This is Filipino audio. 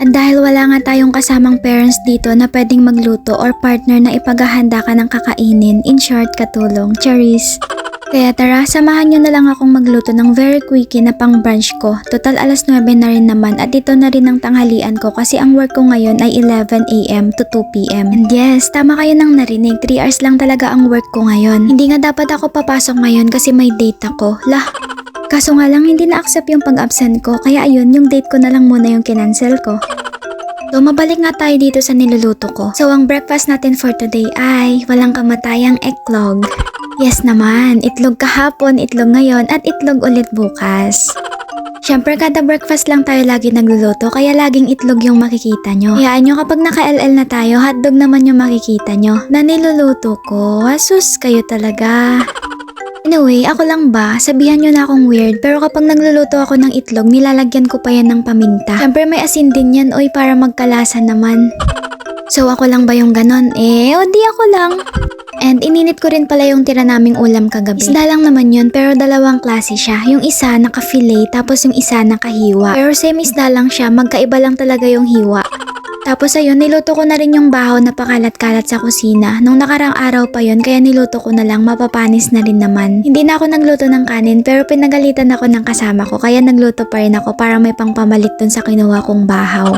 At dahil wala nga tayong kasamang parents dito na pwedeng magluto or partner na ipaghahanda ka ng kakainin, in short, katulong, charis. Kaya tara, samahan nyo na lang akong magluto ng very quickie na pang brunch ko. Total alas 9 na rin naman at ito na rin ang tanghalian ko kasi ang work ko ngayon ay 11 AM to 2 PM. And yes, tama kayo nang narinig, 3 hours lang talaga ang work ko ngayon. Hindi nga dapat ako papasok ngayon kasi may date ako. Lah, kaso nga lang hindi na-accept yung pag-absent ko kaya ayun, yung date ko na lang muna yung kinancel ko. So mabalik nga tayo dito sa niluluto ko. So ang breakfast natin for today ay walang kamatayang eklog. Yes naman, itlog kahapon, itlog ngayon at itlog ulit bukas. Siyempre kada breakfast lang tayo lagi nagluluto kaya laging itlog yung makikita nyo. Hayaan nyo kapag naka-LL na tayo, hotdog naman yung makikita nyo na niluluto ko. Asus, kayo talaga. Anyway, ako lang ba? Sabihan nyo na akong weird pero kapag nagluluto ako ng itlog, nilalagyan ko pa yan ng paminta. Siyempre may asin din yan, oy, para magkalasa naman. So ako lang ba yung ganon? O di ako lang. And ininit ko rin pala yung tira naming ulam kagabi. Isda lang naman yun pero dalawang klase siya. Yung isa naka-fillet tapos yung isa nakahiwa. Pero same isda lang siya, magkaiba lang talaga yung hiwa. Tapos ayun, niluto ko na rin yung bahaw na pakalat-kalat sa kusina. Nung nakarang araw pa yun, kaya niluto ko na lang, mapapanis na rin naman. Hindi na ako nagluto ng kanin pero pinagalitan ako ng kasama ko kaya nagluto pa rin ako para may pangpamalit dun sa kinuha kong bahaw.